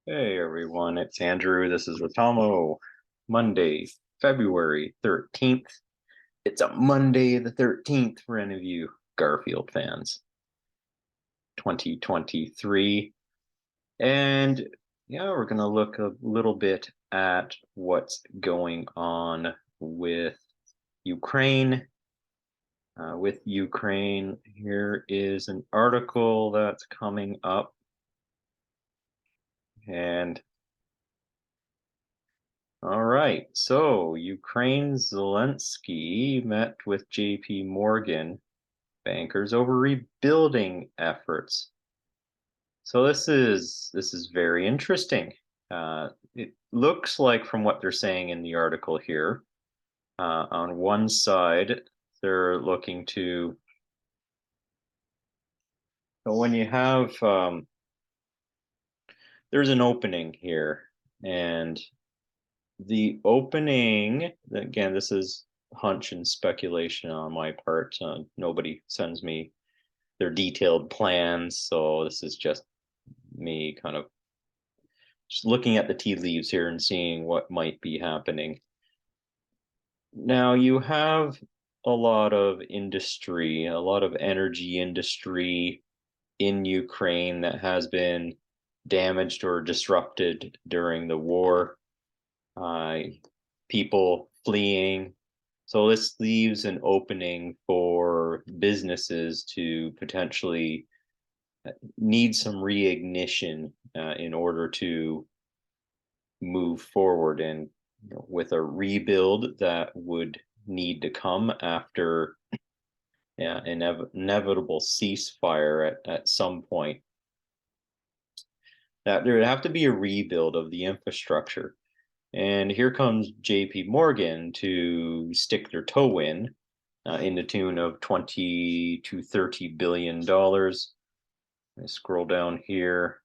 Hey everyone, it's Andrew. This is Rotamo. Monday, February 13th. It's a Monday the 13th for any of you Garfield fans. 2023. And yeah, we're going to look a little bit at what's going on with Ukraine. Here is an article that's coming up. And all right, so Ukraine's Zelensky met with JP Morgan bankers over rebuilding efforts. So this is very interesting. It looks like from what they're saying in the article here, on one side they're looking to. So when you have there's an opening here, and the opening, again, this is hunch and speculation on my part. Nobody sends me their detailed plans, so this is just me kind of just looking at the tea leaves here and seeing what might be happening. Now you have a lot of industry, a lot of energy industry in Ukraine that has been damaged or disrupted during the war. People fleeing. So this leaves an opening for businesses to potentially need some reignition in order to move forward, and with a rebuild that would need to come after inevitable ceasefire at some point. That there would have to be a rebuild of the infrastructure. And here comes JP Morgan to stick their toe in the tune of 20 to 30 billion dollars. I scroll down here.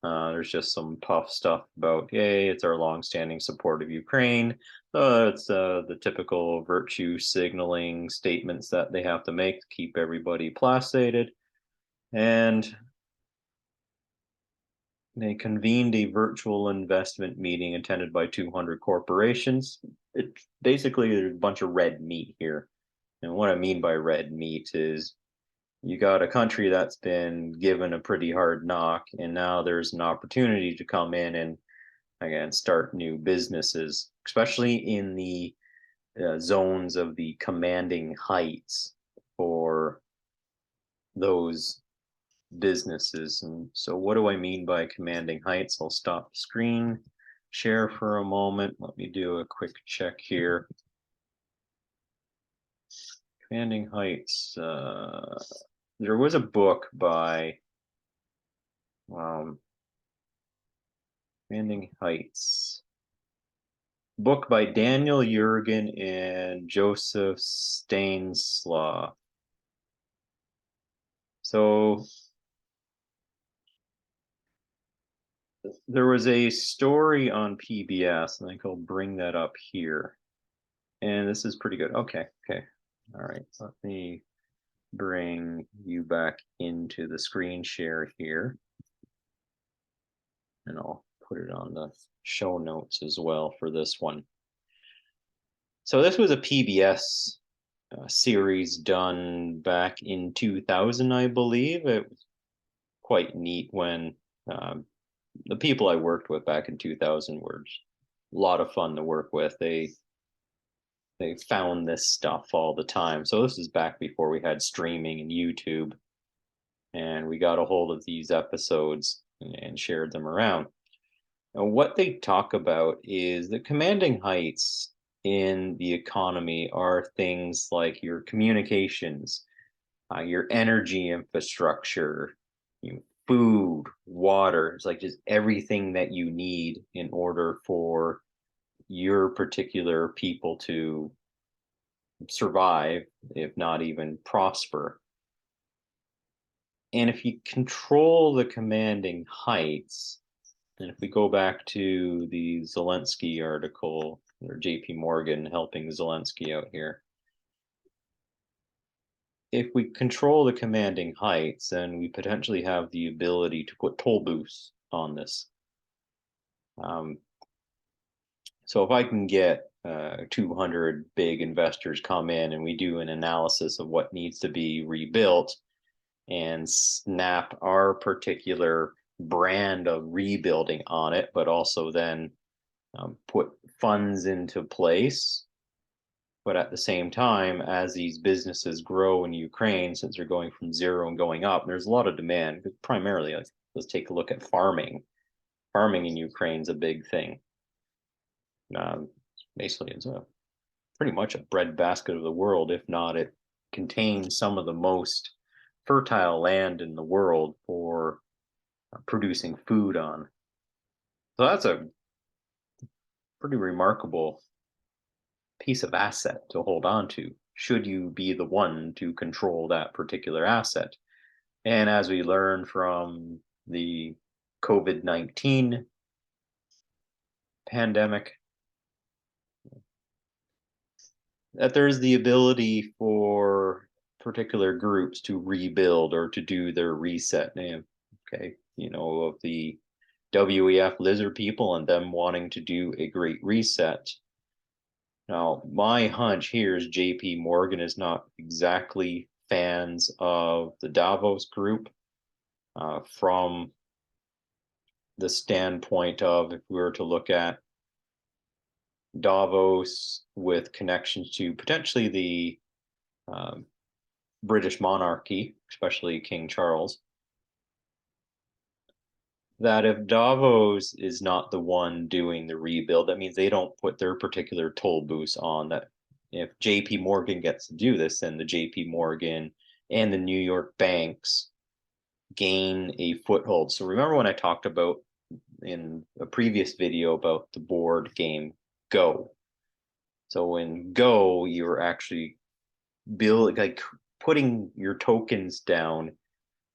There's just some puff stuff about, hey, it's our longstanding support of Ukraine. It's the typical virtue signaling statements that they have to make to keep everybody placated. And they convened a virtual investment meeting attended by 200 corporations. It basically, there's a bunch of red meat here. And what I mean by red meat is you got a country that's been given a pretty hard knock, and now there's an opportunity to come in and again start new businesses, especially in the zones of the commanding heights for those businesses. And so what do I mean by commanding heights? I'll stop the screen share for a moment. Let me do a quick check here. Commanding heights. There was a book by Commanding Heights. Book by Daniel Jurgen and Joseph Stanislaw. So there was a story on PBS, and I think I'll bring that up here. And this is pretty good. Okay. All right. Let me bring you back into the screen share here. And I'll put it on the show notes as well for this one. So this was a PBS series done back in 2000, I believe. It was quite neat when the people I worked with back in 2000 were a lot of fun to work with. They found this stuff all the time. So this is back before we had streaming and YouTube, and we got a hold of these episodes and shared them around. And what they talk about is the commanding heights in the economy are things like your communications, your energy infrastructure, food, water. It's like just everything that you need in order for your particular people to survive, if not even prosper. And if you control the commanding heights, and if we go back to the Zelensky article, or JP Morgan helping Zelensky out here, if we control the commanding heights, then we potentially have the ability to put toll booths on this. So if I can get 200 big investors come in and we do an analysis of what needs to be rebuilt and snap our particular brand of rebuilding on it, but also then put funds into place. But at the same time, as these businesses grow in Ukraine, since they're going from zero and going up, there's a lot of demand. Primarily, let's take a look at farming. Farming in Ukraine is a big thing. Basically, it's pretty much a breadbasket of the world. If not, it contains some of the most fertile land in the world for producing food on. So that's a pretty remarkable piece of asset to hold on to, should you be the one to control that particular asset. And as we learn from the COVID-19 pandemic, that there's the ability for particular groups to rebuild or to do their reset. Okay, of the WEF lizard people and them wanting to do a great reset. Now, my hunch here is JP Morgan is not exactly fans of the Davos group from the standpoint of, if we were to look at Davos with connections to potentially the British monarchy, especially King Charles, that if Davos is not the one doing the rebuild, that means they don't put their particular toll booths on. That if JP Morgan gets to do this, then the JP Morgan and the New York banks gain a foothold. So remember when I talked about in a previous video about the board game Go. So in Go, you're actually putting your tokens down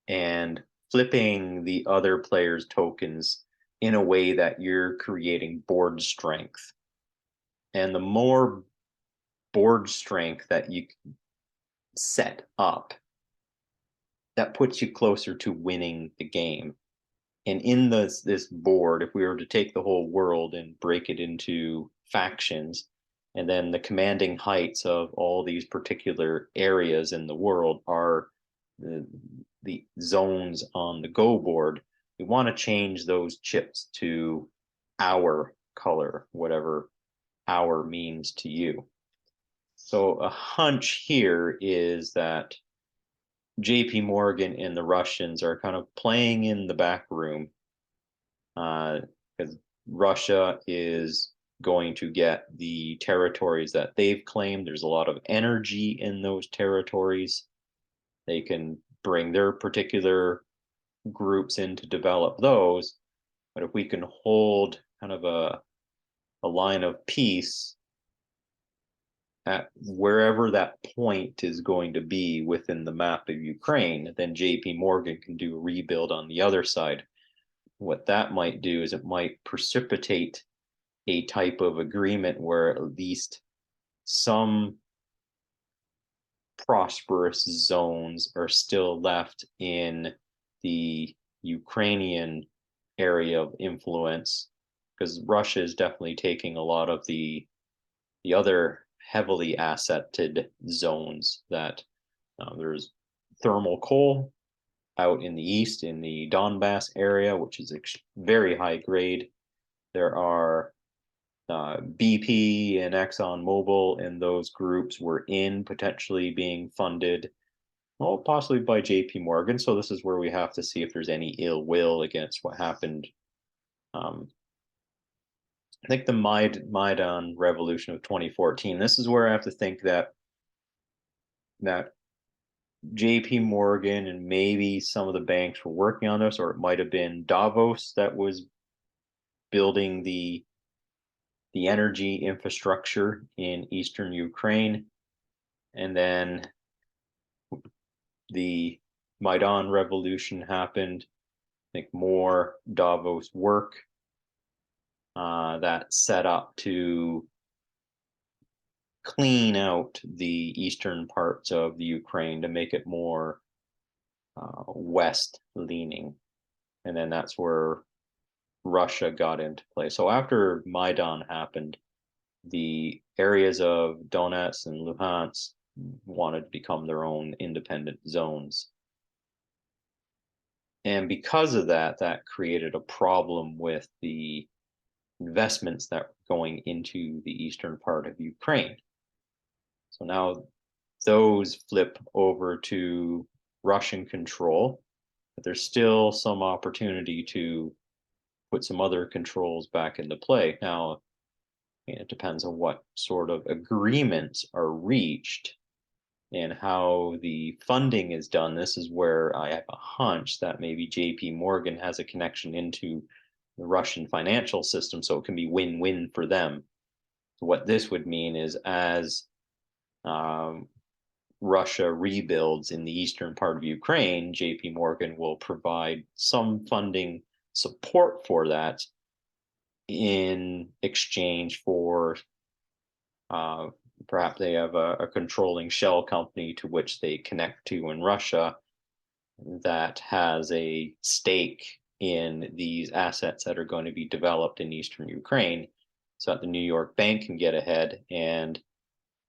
and flipping the other player's tokens in a way that you're creating board strength. And the more board strength that you set up, that puts you closer to winning the game. And in this board, if we were to take the whole world and break it into factions, and then the commanding heights of all these particular areas in the world are the zones on the Go board, we want to change those chips to our color, whatever our means to you. So a hunch here is that JP Morgan and the Russians are kind of playing in the back room because Russia is going to get the territories that they've claimed. There's a lot of energy in those territories. They can bring their particular groups in to develop those. But if we can hold kind of a line of peace at wherever that point is going to be within the map of Ukraine, then JP Morgan can do a rebuild on the other side. What that might do is it might precipitate a type of agreement where at least some prosperous zones are still left in the Ukrainian area of influence, because Russia is definitely taking a lot of the other heavily asseted zones. That there's thermal coal out in the east in the Donbass area, which is very high grade. There are BP and ExxonMobil, and those groups were in potentially being funded, well, possibly by JP Morgan. So this is where we have to see if there's any ill will against what happened. I think the Maidan revolution of 2014, this is where I have to think that JP Morgan and maybe some of the banks were working on this, or it might have been Davos that was building the energy infrastructure in eastern Ukraine. And then the Maidan revolution happened. I think more Davos work that set up to clean out the eastern parts of the Ukraine to make it more west leaning. And then that's where Russia got into play. So after Maidan happened, the areas of Donetsk and Luhansk wanted to become their own independent zones. And because of that, that created a problem with the investments that were going into the eastern part of Ukraine. So now those flip over to Russian control, but there's still some opportunity to put some other controls back into play. Now, it depends on what sort of agreements are reached and how the funding is done. This is where I have a hunch that maybe JP Morgan has a connection into the Russian financial system, so it can be win-win for them. So what this would mean is as Russia rebuilds in the eastern part of Ukraine, JP Morgan will provide some funding support for that in exchange for perhaps they have a controlling shell company to which they connect to in Russia that has a stake in these assets that are going to be developed in eastern Ukraine so that the New York bank can get ahead, and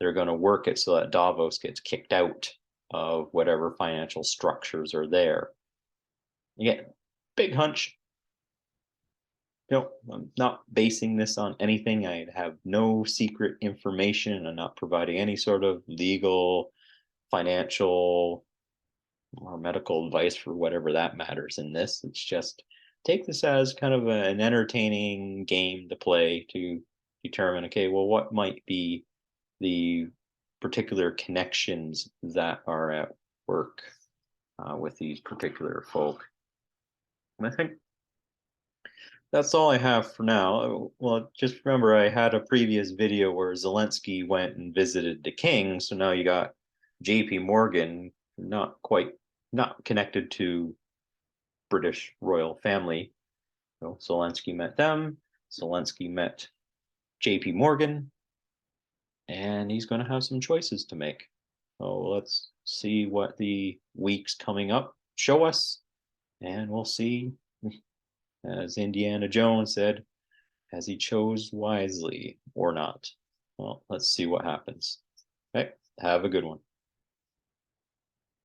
they're going to work it so that Davos gets kicked out of whatever financial structures are there. Again, big hunch. I'm not basing this on anything. I have no secret information. I'm not providing any sort of legal, financial, or medical advice for whatever that matters in this. It's just take this as kind of an entertaining game to play to determine, okay, well, what might be the particular connections that are at work with these particular folk. And I think that's all I have for now. Well, just remember I had a previous video where Zelensky went and visited the king. So now you got JP Morgan, not connected to British royal family. So Zelensky met them. Zelensky met JP Morgan, and he's going to have some choices to make. So let's see what the weeks coming up show us, and we'll see, as Indiana Jones said, has he chose wisely or not? Well, let's see what happens. Okay, have a good one.